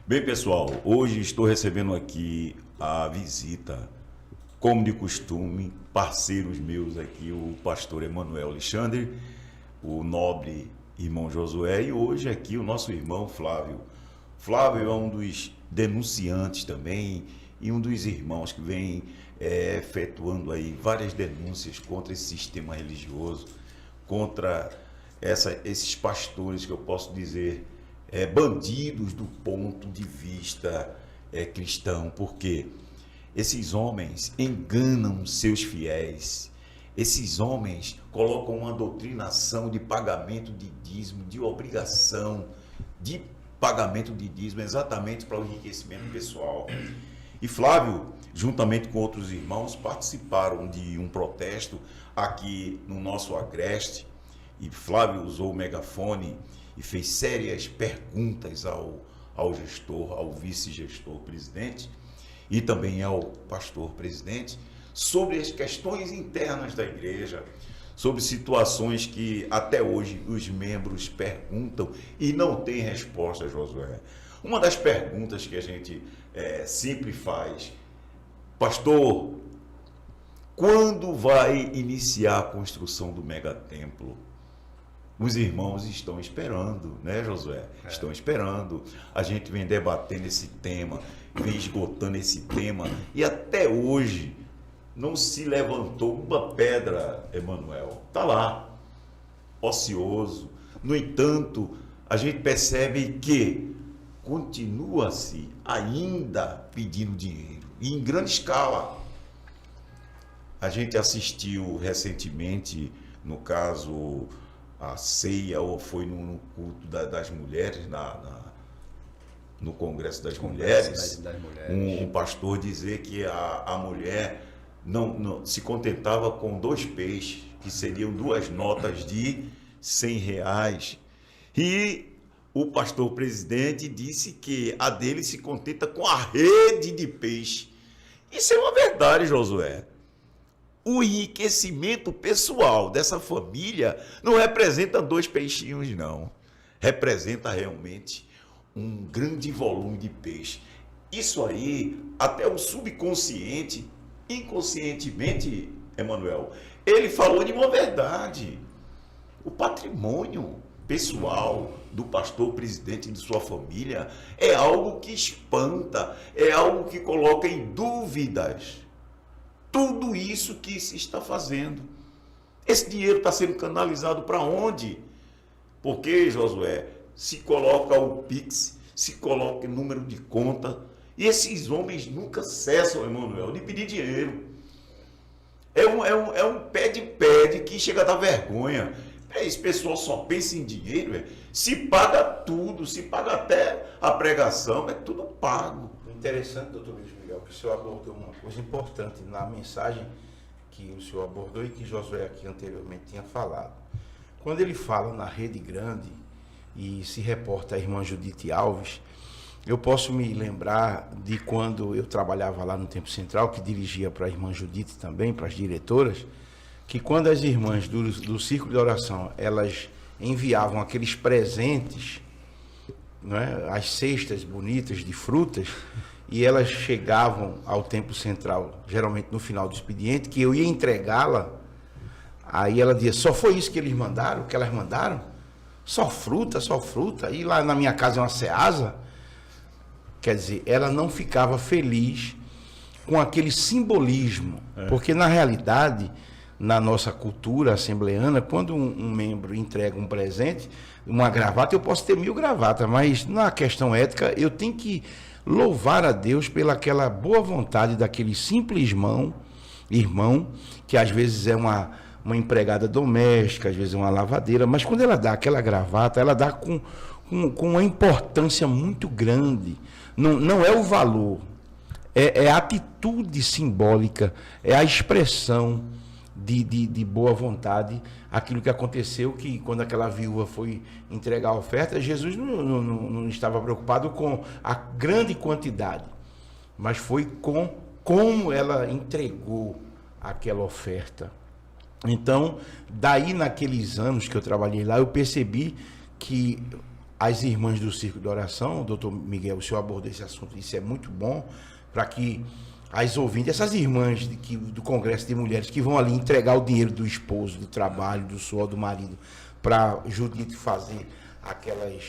Bem, pessoal, hoje estou recebendo aqui a visita, como de costume, parceiros meus aqui, o pastor Emanuel Alexandre, o nobre irmão Josué e hoje aqui o nosso irmão Flávio. Flávio é um dos denunciantes também e um dos irmãos que vem efetuando aí várias denúncias contra esse sistema religioso, contra esses pastores que eu posso dizer bandidos do ponto de vista cristão, porque esses homens enganam seus fiéis, esses homens colocam uma doutrinação de pagamento de dízimo, de obrigação de pagamento de dízimo exatamente para o enriquecimento pessoal. E Flávio, juntamente com outros irmãos, participaram de um protesto aqui no nosso Agreste, e Flávio usou o megafone e fez sérias perguntas ao gestor, ao vice-gestor presidente e também ao pastor presidente sobre as questões internas da igreja, sobre situações que até hoje os membros perguntam e não tem resposta, Josué. Uma das perguntas que a gente sempre faz: pastor, quando vai iniciar a construção do megatemplo? Os irmãos estão esperando, né, Josué? Estão esperando. A gente vem debatendo esse tema, vem esgotando esse tema e até hoje não se levantou uma pedra, Emanuel. Está lá, ocioso. No entanto, a gente percebe que continua-se ainda pedindo dinheiro, e em grande escala. A gente assistiu recentemente, no caso, a ceia, ou foi no culto das mulheres, no Congresso das Mulheres, um pastor dizer que a mulher não se contentava com 2 peixes, que seriam 2 notas de R$100. E o pastor presidente disse que a dele se contenta com a rede de peixe. Isso é uma verdade, Josué. O enriquecimento pessoal dessa família não representa 2 peixinhos, não. Representa realmente um grande volume de peixe. Isso aí, até o subconsciente, inconscientemente, Emanuel, ele falou de uma verdade. O patrimônio pessoal do pastor presidente e de sua família é algo que espanta, é algo que coloca em dúvidas tudo isso que se está fazendo. Esse dinheiro está sendo canalizado para onde? Porque, Josué, se coloca o Pix, se coloca o número de conta, e esses homens nunca cessam, Emanuel, de pedir dinheiro. É um pede que chega a dar vergonha. Esse pessoal só pensa em dinheiro, se paga tudo, se paga até a pregação, é tudo pago. Interessante, doutor Luiz Miguel, que o senhor abordou uma coisa importante na mensagem que o senhor abordou e que Josué aqui anteriormente tinha falado. Quando ele fala na Rede Grande e se reporta a irmã Judite Alves, eu posso me lembrar de quando eu trabalhava lá no Tempo Central, que dirigia para a irmã Judite também, para as diretoras, que quando as irmãs do Círculo de Oração, elas enviavam aqueles presentes, não é? As cestas bonitas de frutas, e elas chegavam ao Templo Central, geralmente no final do expediente, que eu ia entregá-la, aí ela dizia: só foi isso que eles mandaram, que elas mandaram? Só fruta, e lá na minha casa é uma ceasa? Quer dizer, ela não ficava feliz com aquele simbolismo, porque na realidade, na nossa cultura assembleana, quando um membro entrega um presente, uma gravata, eu posso ter 1000 gravatas, mas na questão ética eu tenho que louvar a Deus pela aquela boa vontade daquele simples irmão, que às vezes é uma empregada doméstica, às vezes é uma lavadeira, mas quando ela dá aquela gravata, ela dá com uma importância muito grande. Não é o valor, é a atitude simbólica, é a expressão de boa vontade, aquilo que aconteceu, que quando aquela viúva foi entregar a oferta, Jesus não estava preocupado com a grande quantidade, mas foi com como ela entregou aquela oferta. Então, daí naqueles anos que eu trabalhei lá, eu percebi que as irmãs do Círculo de Oração, doutor Miguel, o senhor abordou esse assunto, isso é muito bom, para que as ouvintes, essas irmãs do Congresso de Mulheres que vão ali entregar o dinheiro do esposo, do trabalho, do suor do marido, para Judite fazer aquelas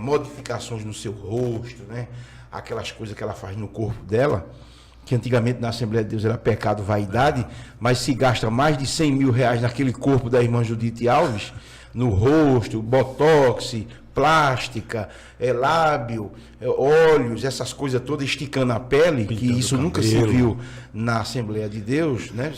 modificações no seu rosto, né? Aquelas coisas que ela faz no corpo dela, que antigamente na Assembleia de Deus era pecado, vaidade, mas se gasta mais de 100 mil reais naquele corpo da irmã Judite Alves, no rosto, botox, plástica, lábio, óleos, essas coisas todas, esticando a pele, pintando que isso nunca se viu na Assembleia de Deus, né?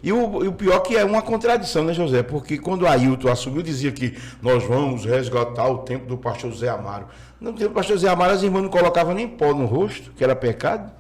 E o pior que é uma contradição, né, José? Porque quando Ailton assumiu, dizia que nós vamos resgatar o tempo do pastor Zé Amaro. No tempo do pastor Zé Amaro, as irmãs não colocavam nem pó no rosto, que era pecado.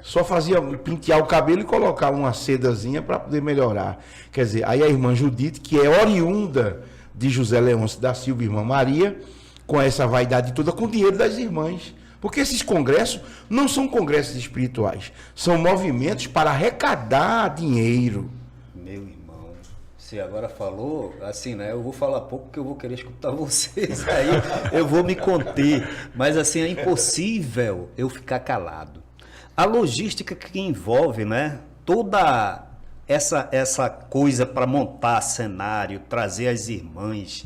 Só fazia pentear o cabelo e colocar uma sedazinha para poder melhorar. Quer dizer, aí a irmã Judite, que é oriunda de José Leôncio da Silva, irmã Maria, com essa vaidade toda, com o dinheiro das irmãs. Porque esses congressos não são congressos espirituais, são movimentos para arrecadar dinheiro. Meu irmão, você agora falou, assim, né? Eu vou falar pouco porque eu vou querer escutar vocês aí, eu vou me conter. Mas assim, é impossível eu ficar calado. A logística que envolve, né? Toda essa coisa para montar cenário, trazer as irmãs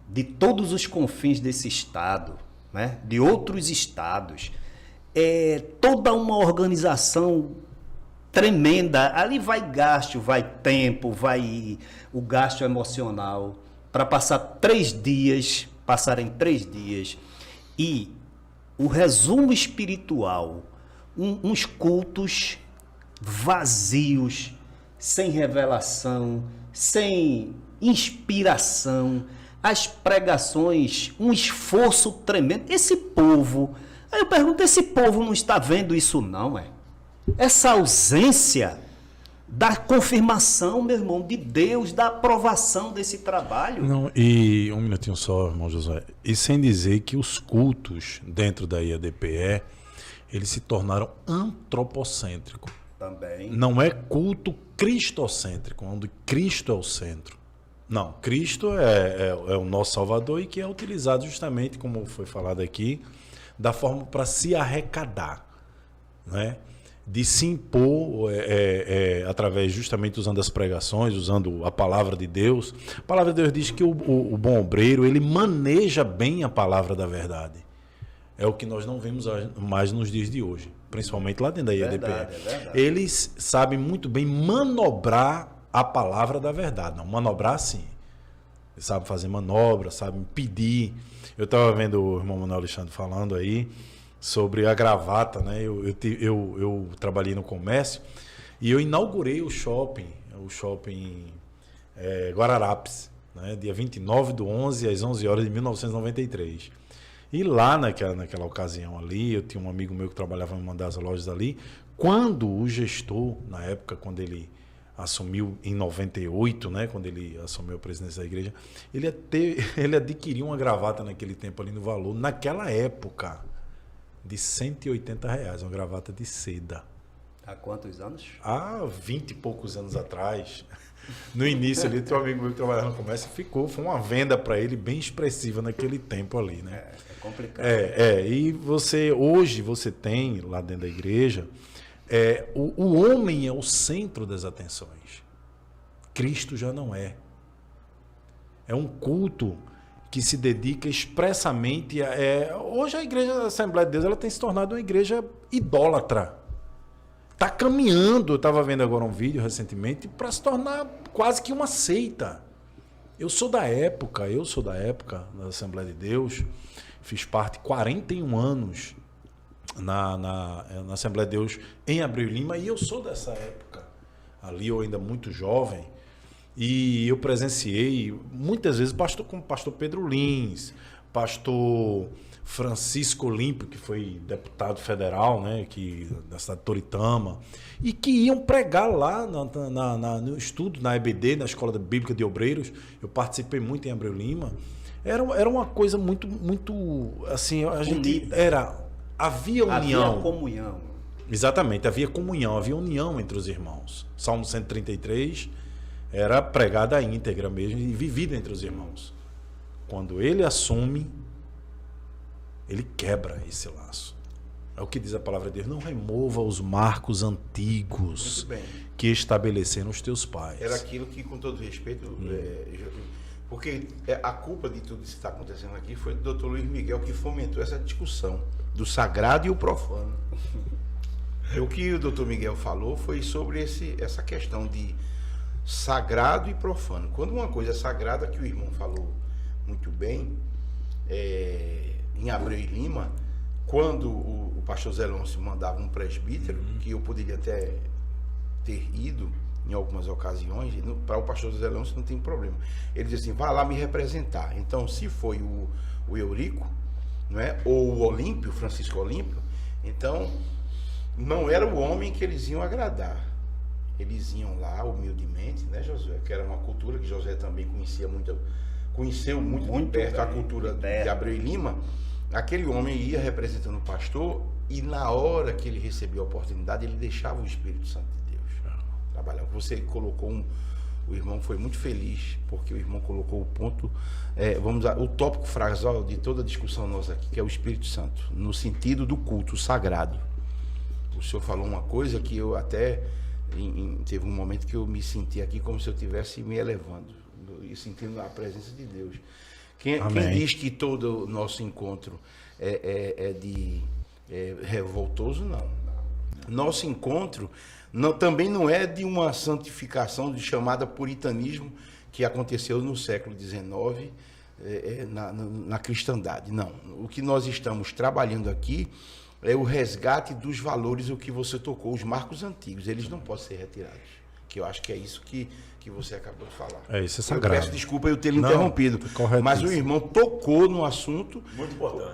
de todos os confins desse estado, né? De outros estados, toda uma organização tremenda. Ali vai gasto, vai tempo, vai o gasto emocional para passarem 3 dias e o resumo espiritual, uns cultos vazios, sem revelação, sem inspiração, as pregações, um esforço tremendo. Esse povo, aí eu pergunto, esse povo não está vendo isso não, Essa ausência da confirmação, meu irmão, de Deus, da aprovação desse trabalho. Não, e um minutinho só, irmão Josué, e sem dizer que os cultos dentro da IADPE, eles se tornaram antropocêntricos. Também. Não é culto cristocêntrico, onde Cristo é o centro. Não, Cristo é o nosso Salvador e que é utilizado justamente, como foi falado aqui, da forma para se arrecadar, né? De se impor através, justamente usando as pregações, usando a palavra de Deus. A palavra de Deus diz que o bom obreiro, ele maneja bem a palavra da verdade. É o que nós não vemos mais nos dias de hoje, principalmente lá dentro da IADPE. Eles sabem muito bem manobrar a palavra da verdade. Não, manobrar sim. Eles sabem fazer manobra, sabem pedir. Eu estava vendo o irmão Manuel Alexandre falando aí sobre a gravata, né? Eu trabalhei no comércio e eu inaugurei o shopping Guararapes, né? Dia 29/11, às 11 horas de 1993. E lá naquela ocasião ali, eu tinha um amigo meu que trabalhava em uma das lojas ali. Quando o gestor, na época, quando ele assumiu em 98, né, quando ele assumiu a presidência da igreja, ele adquiriu uma gravata naquele tempo ali no valor, naquela época, de R$180, uma gravata de seda. Há quantos anos? Há 20 e poucos anos atrás. No início ali, tem um amigo meu que trabalhava no comércio, foi uma venda para ele bem expressiva naquele tempo ali, né? É complicado. E hoje você tem lá dentro da igreja, o homem é o centro das atenções. Cristo já não é. É um culto que se dedica expressamente hoje a igreja da Assembleia de Deus, ela tem se tornado uma igreja idólatra. Está caminhando, eu estava vendo agora um vídeo recentemente, para se tornar quase que uma seita. Eu sou da época da Assembleia de Deus, fiz parte 41 anos na Assembleia de Deus em Abreu Lima, e eu sou dessa época. Ali eu ainda muito jovem, e eu presenciei muitas vezes como pastor Pedro Lins, pastor Francisco Olímpio, que foi deputado federal, né, da cidade de Toritama, e que iam pregar lá no estudo, na EBD, na Escola Bíblica de Obreiros. Eu participei muito em Abreu Lima. Era uma coisa muito, muito assim, havia união. Havia comunhão. Exatamente, havia comunhão, havia união entre os irmãos. Salmo 133 era pregada a íntegra mesmo e vivida entre os irmãos. quando ele assume, ele quebra esse laço. É o que diz a palavra de Deus. Não remova os marcos antigos Muito bem. que estabeleceram os teus pais. Era aquilo que, com todo respeito, porque a culpa de tudo isso que está acontecendo aqui foi do Dr. Luiz Miguel, que fomentou essa discussão do sagrado e o profano. O que o Dr. Miguel falou foi sobre essa questão de sagrado e profano. Quando uma coisa é sagrada, que o irmão falou muito bem, em Abreu e Lima, quando o pastor Zé Lôncio mandava um presbítero, que eu poderia até ter ido em algumas ocasiões, para o pastor Zé Lôncio não tem problema. Ele dizia assim, vá lá me representar. Então, se foi o Eurico, não é? Ou o Olímpio, Francisco Olímpio, então não era o homem que eles iam agradar. Eles iam lá humildemente, né, Josué? Que era uma cultura que Josué também conheceu muito de perto, a cultura de Abreu e Lima. Aquele homem ia representando o pastor e na hora que ele recebia a oportunidade, ele deixava o Espírito Santo de Deus trabalhar. Você colocou o irmão foi muito feliz, porque o irmão colocou o ponto, o tópico frasal de toda a discussão nossa aqui, que é o Espírito Santo, no sentido do culto sagrado. O senhor falou uma coisa que eu até, teve um momento que eu me senti aqui como se eu estivesse me elevando, e sentindo a presença de Deus. Quem diz que todo o nosso encontro é revoltoso, não. Nosso encontro também não é de uma santificação de chamada puritanismo que aconteceu no século XIX na cristandade. Não. O que nós estamos trabalhando aqui é o resgate dos valores, o que você tocou, os marcos antigos. Eles não podem ser retirados. Que eu acho que é isso que você acabou de falar. Isso é sagrado. Eu peço desculpa eu ter lhe interrompido, mas o irmão tocou no assunto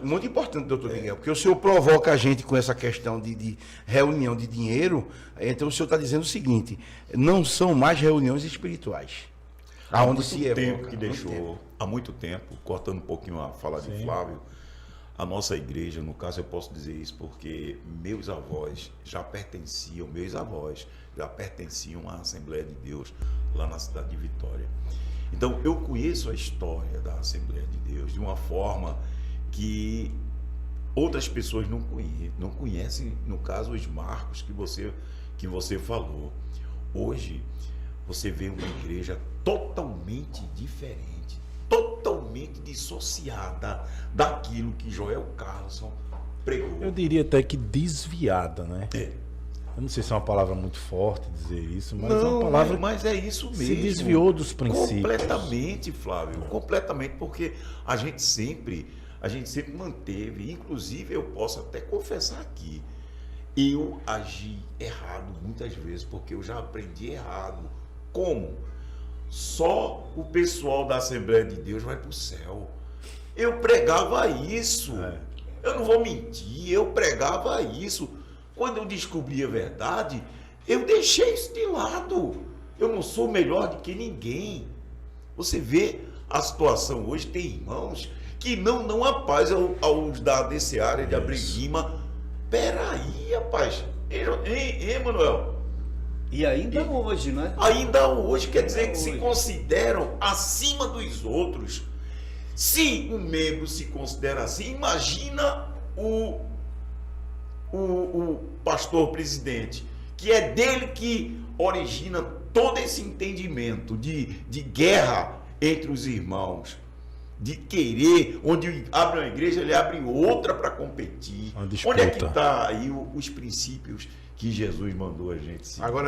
muito importante, doutor Miguel, porque o senhor provoca a gente com essa questão de reunião de dinheiro, então o senhor está dizendo o seguinte, não são mais reuniões espirituais. Há muito tempo que deixou, há muito tempo, cortando um pouquinho a fala de Flávio, a nossa igreja, no caso eu posso dizer isso porque meus avós já pertenciam à Assembleia de Deus lá na cidade de Vitória. Então eu conheço a história da Assembleia de Deus de uma forma que outras pessoas não conhecem, no caso os marcos que você falou. Hoje você vê uma igreja totalmente diferente, totalmente dissociada daquilo que Joel Carlson pregou. Eu diria até que desviada, né? Eu não sei se é uma palavra muito forte dizer isso, mas é uma palavra. Mas é isso mesmo. Se desviou dos princípios. Completamente, Flávio. Completamente, porque a gente sempre manteve, inclusive eu posso até confessar aqui, eu agi errado muitas vezes, porque eu já aprendi errado. Como? Só o pessoal da Assembleia de Deus vai para o céu. Eu pregava isso. Eu não vou mentir, eu pregava isso. Quando eu descobri a verdade, eu deixei isso de lado. Eu não sou melhor do que ninguém. Você vê a situação hoje, tem irmãos que não dão a paz aos dessa área de Abreu e Lima. Peraí, rapaz. Hein, Manuel? E ainda hoje, né? Ainda hoje, quer dizer que se consideram acima dos outros. Se um membro se considera assim, imagina o pastor presidente, que é dele que origina todo esse entendimento de guerra entre os irmãos, de querer, onde abre uma igreja, ele abre outra para competir. Onde é que está aí os princípios que Jesus mandou a gente seguir? Agora